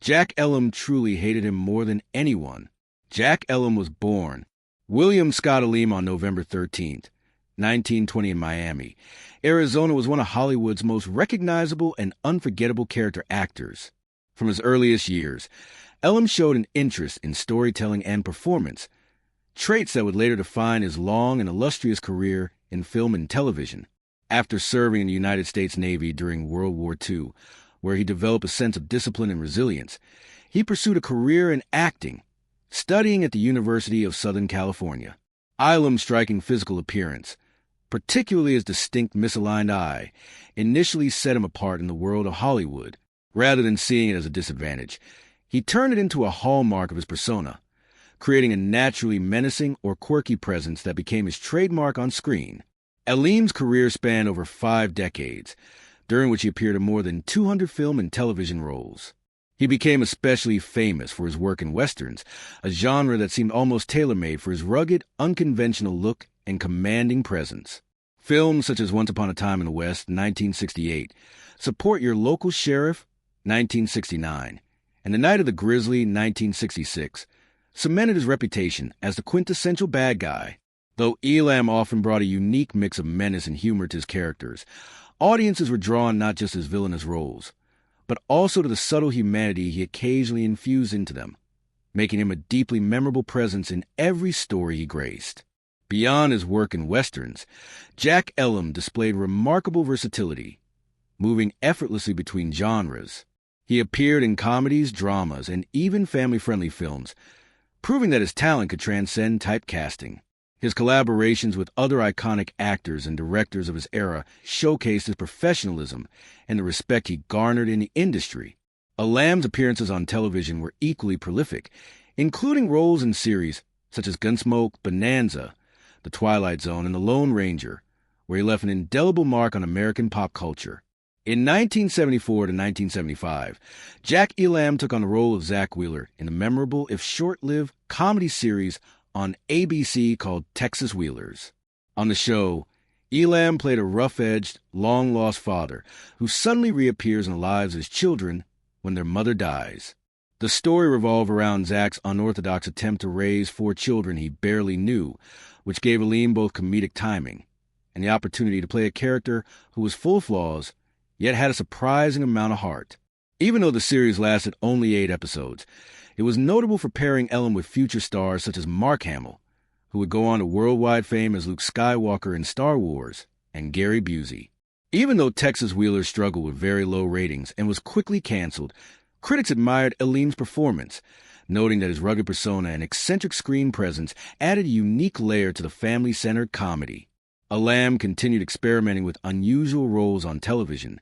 Jack Elam truly hated him more than anyone. Jack Elam was born William Scott Elam on November 13th, 1920 in Miami. Arizona was one of Hollywood's most recognizable and unforgettable character actors. From his earliest years, Elam showed an interest in storytelling and performance, traits that would later define his long and illustrious career in film and television. After serving in the United States Navy during World War II, where he developed a sense of discipline and resilience, he pursued a career in acting, studying at the University of Southern California. Elam's striking physical appearance, particularly his distinct misaligned eye, initially set him apart in the world of Hollywood. Rather than seeing it as a disadvantage, he turned it into a hallmark of his persona, creating a naturally menacing or quirky presence that became his trademark on screen. Elam's career spanned over 5 decades, during which he appeared in more than 200 film and television roles. He became especially famous for his work in westerns, a genre that seemed almost tailor-made for his rugged, unconventional look and commanding presence. Films such as Once Upon a Time in the West, 1968, Support Your Local Sheriff, 1969, and The Night of the Grizzly, 1966, cemented his reputation as the quintessential bad guy. Though Elam often brought a unique mix of menace and humor to his characters, audiences were drawn not just to his villainous roles, but also to the subtle humanity he occasionally infused into them, making him a deeply memorable presence in every story he graced. Beyond his work in westerns, Jack Elam displayed remarkable versatility, moving effortlessly between genres. He appeared in comedies, dramas, and even family-friendly films, proving that his talent could transcend typecasting. His collaborations with other iconic actors and directors of his era showcased his professionalism and the respect he garnered in the industry. Elam's appearances on television were equally prolific, including roles in series such as Gunsmoke, Bonanza, The Twilight Zone, and The Lone Ranger, where he left an indelible mark on American pop culture. In 1974 to 1975, Jack Elam took on the role of Zach Wheeler in the memorable, if short-lived, comedy series on ABC called Texas Wheelers. On the show, Elam played a rough-edged, long-lost father who suddenly reappears in the lives of his children when their mother dies. The story revolved around Zach's unorthodox attempt to raise 4 children he barely knew, which gave Elam both comedic timing and the opportunity to play a character who was full of flaws, yet had a surprising amount of heart. Even though the series lasted only 8 episodes, it was notable for pairing Elam with future stars such as Mark Hamill, who would go on to worldwide fame as Luke Skywalker in Star Wars, and Gary Busey. Even though Texas Wheelers struggled with very low ratings and was quickly canceled, critics admired Elam's performance, noting that his rugged persona and eccentric screen presence added a unique layer to the family-centered comedy. Elam continued experimenting with unusual roles on television,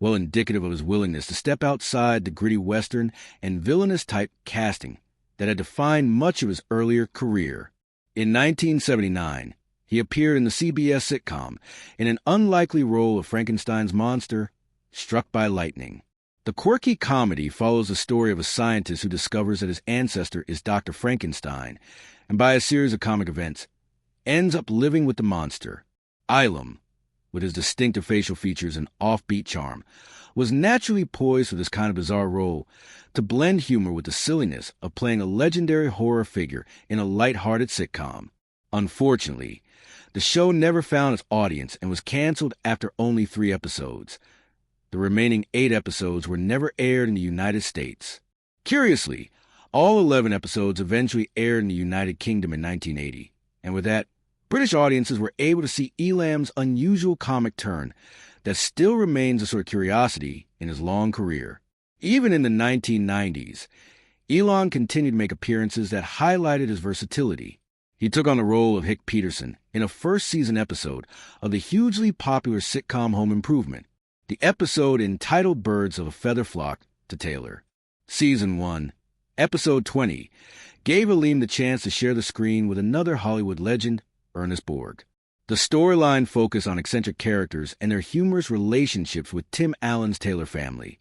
well indicative of his willingness to step outside the gritty western and villainous-type casting that had defined much of his earlier career. In 1979, he appeared in the CBS sitcom in an unlikely role of Frankenstein's monster, Struck by Lightning. The quirky comedy follows the story of a scientist who discovers that his ancestor is Dr. Frankenstein, and by a series of comic events, ends up living with the monster. Elam, with his distinctive facial features and offbeat charm, was naturally poised for this kind of bizarre role to blend humor with the silliness of playing a legendary horror figure in a light-hearted sitcom. Unfortunately, the show never found its audience and was canceled after only 3 episodes. The remaining 8 episodes were never aired in the United States. Curiously, all 11 episodes eventually aired in the United Kingdom in 1980, and with that, British audiences were able to see Elam's unusual comic turn that still remains a sort of curiosity in his long career. Even in the 1990s, Elam continued to make appearances that highlighted his versatility. He took on the role of Hick Peterson in a first-season episode of the hugely popular sitcom Home Improvement, the episode entitled Birds of a Feather Flock to Taylor. Season 1, Episode 20, gave Elam the chance to share the screen with another Hollywood legend, Ernest Borg. The storyline focused on eccentric characters and their humorous relationships with Tim Allen's Taylor family,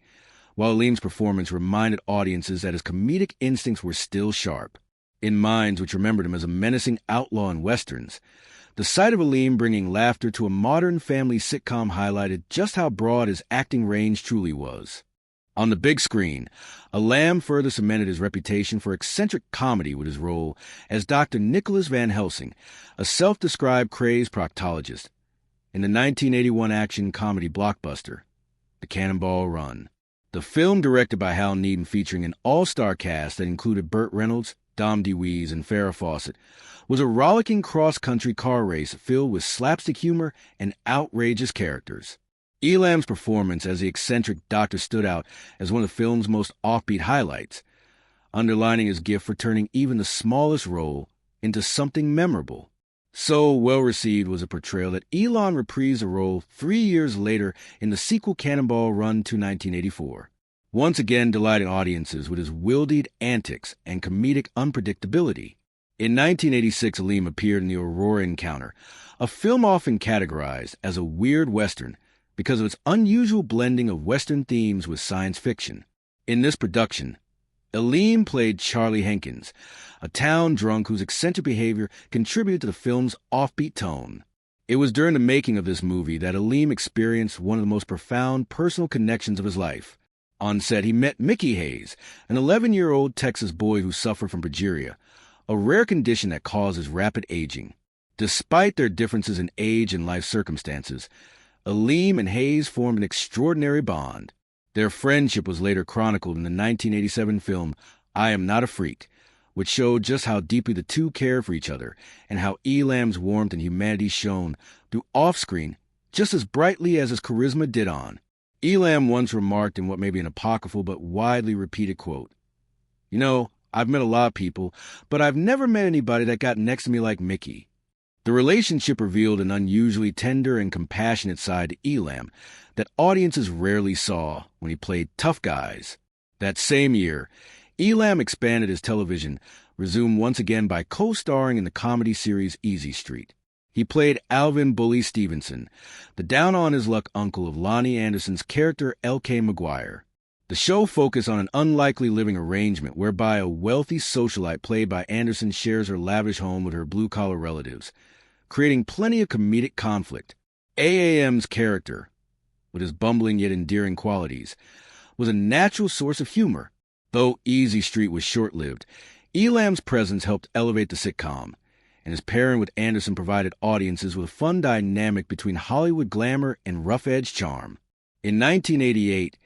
while Elam's performance reminded audiences that his comedic instincts were still sharp. In minds which remembered him as a menacing outlaw in westerns, the sight of Elam bringing laughter to a modern family sitcom highlighted just how broad his acting range truly was. On the big screen, Elam further cemented his reputation for eccentric comedy with his role as Dr. Nicholas Van Helsing, a self-described crazed proctologist, in the 1981 action comedy blockbuster, The Cannonball Run. The film, directed by Hal Needham, featuring an all-star cast that included Burt Reynolds, Dom DeWeese, and Farrah Fawcett, was a rollicking cross-country car race filled with slapstick humor and outrageous characters. Elam's performance as the eccentric doctor stood out as one of the film's most offbeat highlights, underlining his gift for turning even the smallest role into something memorable. So well-received was the portrayal that Elam reprised the role 3 years later in the sequel Cannonball Run to 1984, once again delighting audiences with his wildeed antics and comedic unpredictability. In 1986, Elam appeared in The Aurora Encounter, a film often categorized as a weird Western because of its unusual blending of Western themes with science fiction. In this production, Elam played Charlie Henkins, a town drunk whose eccentric behavior contributed to the film's offbeat tone. It was during the making of this movie that Elam experienced one of the most profound personal connections of his life. On set, he met Mickey Hayes, an 11-year-old Texas boy who suffered from progeria, a rare condition that causes rapid aging. Despite their differences in age and life circumstances, Elam and Hayes formed an extraordinary bond. Their friendship was later chronicled in the 1987 film I Am Not a Freak, which showed just how deeply the two cared for each other and how Elam's warmth and humanity shone through off-screen just as brightly as his charisma did on. Elam once remarked in what may be an apocryphal but widely repeated quote, "You know, I've met a lot of people, but I've never met anybody that got next to me like Mickey." The relationship revealed an unusually tender and compassionate side to Elam that audiences rarely saw when he played tough guys. That same year, Elam expanded his television, resumed once again by co-starring in the comedy series Easy Street. He played Alvin Bully Stevenson, the down-on-his-luck uncle of Lonnie Anderson's character L.K. McGuire. The show focused on an unlikely living arrangement whereby a wealthy socialite played by Anderson shares her lavish home with her blue-collar relatives, creating plenty of comedic conflict. AAM's character, with his bumbling yet endearing qualities, was a natural source of humor. Though Easy Street was short-lived, Elam's presence helped elevate the sitcom, and his pairing with Anderson provided audiences with a fun dynamic between Hollywood glamour and rough-edge charm. In 1988,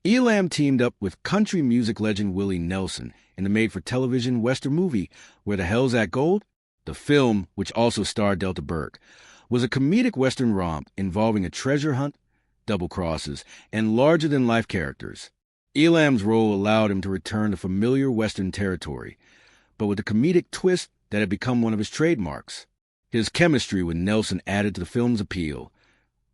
Elam teamed up with country music legend Willie Nelson in the made-for-television Western movie Where the Hell's That Gold? The film, which also starred Delta Burke, was a comedic Western romp involving a treasure hunt, double crosses, and larger-than-life characters. Elam's role allowed him to return to familiar Western territory, but with a comedic twist that had become one of his trademarks. His chemistry with Nelson added to the film's appeal,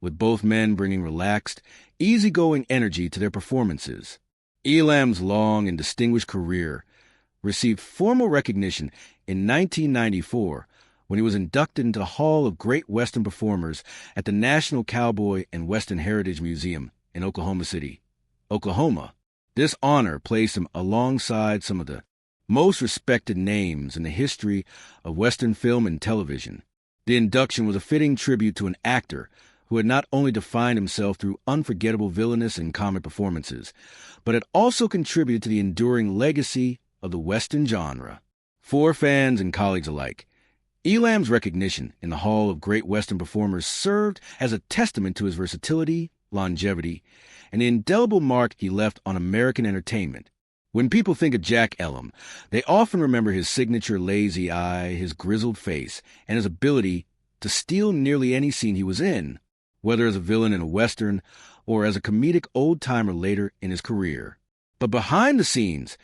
with both men bringing relaxed, easygoing energy to their performances. Elam's long and distinguished career received formal recognition in 1994 when he was inducted into the Hall of Great Western Performers at the National Cowboy and Western Heritage Museum in Oklahoma City, Oklahoma. This honor placed him alongside some of the most respected names in the history of Western film and television. The induction was a fitting tribute to an actor who had not only defined himself through unforgettable villainous and comic performances, but had also contributed to the enduring legacy of the Western genre. For fans and colleagues alike, Elam's recognition in the Hall of Great Western Performers served as a testament to his versatility, longevity, and the indelible mark he left on American entertainment. When people think of Jack Elam, they often remember his signature lazy eye, his grizzled face, and his ability to steal nearly any scene he was in, whether as a villain in a Western or as a comedic old-timer later in his career. But behind the scenes,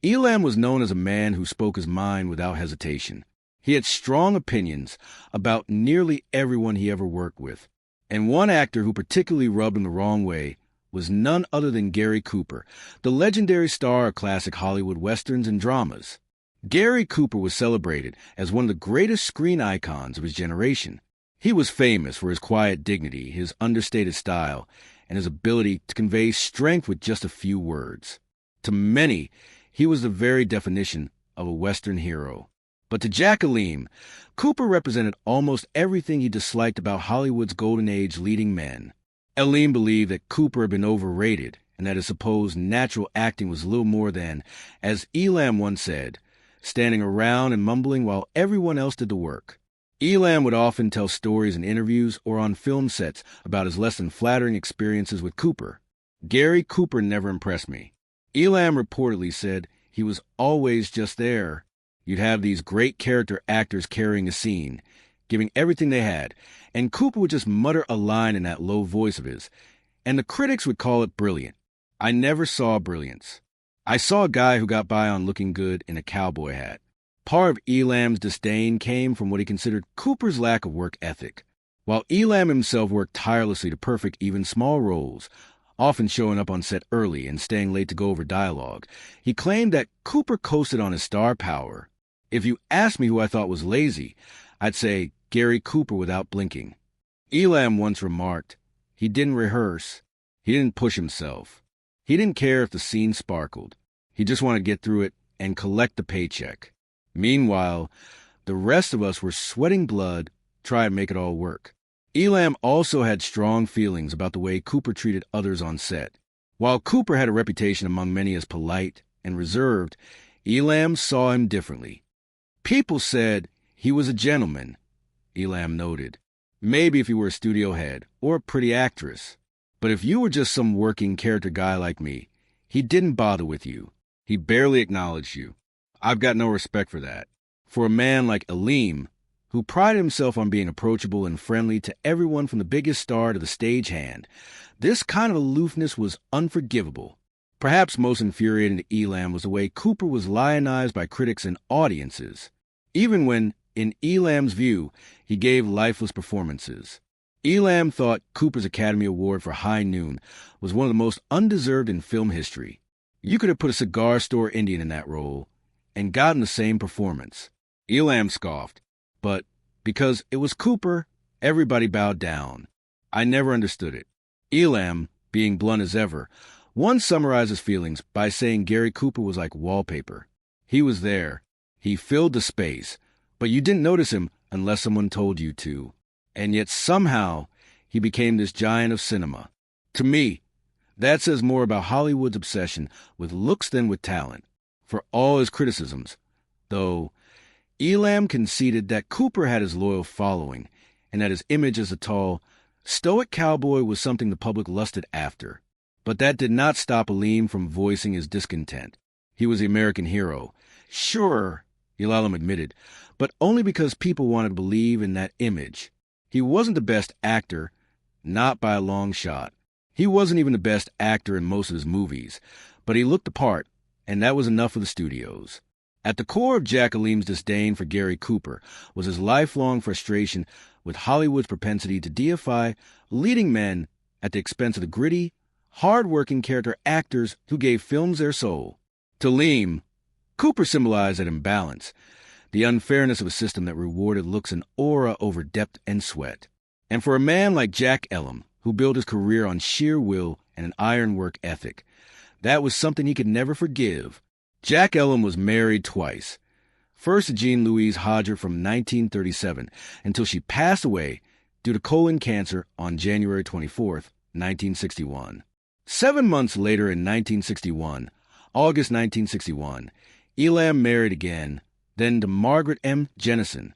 Elam was known as a man who spoke his mind without hesitation. He had strong opinions about nearly everyone he ever worked with, and one actor who particularly rubbed him the wrong way was none other than Gary Cooper, the legendary star of classic Hollywood westerns and dramas. Gary Cooper was celebrated as one of the greatest screen icons of his generation. He was famous for his quiet dignity, his understated style, and his ability to convey strength with just a few words. To many, he was the very definition of a Western hero. But to Jack Elam, Cooper represented almost everything he disliked about Hollywood's golden age leading men. Elam believed that Cooper had been overrated and that his supposed natural acting was little more than, as Elam once said, standing around and mumbling while everyone else did the work. Elam would often tell stories in interviews or on film sets about his less than flattering experiences with Cooper. Gary Cooper never impressed me. Elam reportedly said he was always just there. You'd have these great character actors carrying a scene, giving everything they had, and Cooper would just mutter a line in that low voice of his, and the critics would call it brilliant. I never saw brilliance. I saw a guy who got by on looking good in a cowboy hat. Part of Elam's disdain came from what he considered Cooper's lack of work ethic. While Elam himself worked tirelessly to perfect even small roles, often showing up on set early and staying late to go over dialogue, he claimed that Cooper coasted on his star power. If you asked me who I thought was lazy, I'd say Gary Cooper without blinking. Elam once remarked, he didn't rehearse. He didn't push himself. He didn't care if the scene sparkled. He just wanted to get through it and collect the paycheck. Meanwhile, the rest of us were sweating blood, trying to make it all work. Elam also had strong feelings about the way Cooper treated others on set. While Cooper had a reputation among many as polite and reserved, Elam saw him differently. People said he was a gentleman, Elam noted. Maybe if you were a studio head or a pretty actress. But if you were just some working character guy like me, he didn't bother with you. He barely acknowledged you. I've got no respect for that. For a man like Elam, who prided himself on being approachable and friendly to everyone from the biggest star to the stagehand, this kind of aloofness was unforgivable. Perhaps most infuriating to Elam was the way Cooper was lionized by critics and audiences, even when, in Elam's view, he gave lifeless performances. Elam thought Cooper's Academy Award for High Noon was one of the most undeserved in film history. You could have put a cigar store Indian in that role and gotten the same performance. Elam scoffed, but because it was Cooper, everybody bowed down. I never understood it. Elam, being blunt as ever, once summarized his feelings by saying Gary Cooper was like wallpaper. He was there. He filled the space, but you didn't notice him unless someone told you to. And yet somehow he became this giant of cinema. To me, that says more about Hollywood's obsession with looks than with talent. For all his criticisms, though, Elam conceded that Cooper had his loyal following and that his image as a tall, stoic cowboy was something the public lusted after. But that did not stop Elam from voicing his discontent. He was the American hero. Sure, Elam admitted, but only because people wanted to believe in that image. He wasn't the best actor, not by a long shot. He wasn't even the best actor in most of his movies, but he looked the part, and that was enough for the studios. At the core of Jack Elam's disdain for Gary Cooper was his lifelong frustration with Hollywood's propensity to deify leading men at the expense of the gritty, hard-working character actors who gave films their soul. To Elam, Cooper symbolized that imbalance, the unfairness of a system that rewarded looks and aura over depth and sweat. And for a man like Jack Elam, who built his career on sheer will and an iron work ethic, that was something he could never forgive. Jack Elam was married twice. First to Jean Louise Hodger from 1937 until she passed away due to colon cancer on January 24th, 1961. 7 months later in 1961, August 1961, Elam married again, then to Margaret M. Jennison,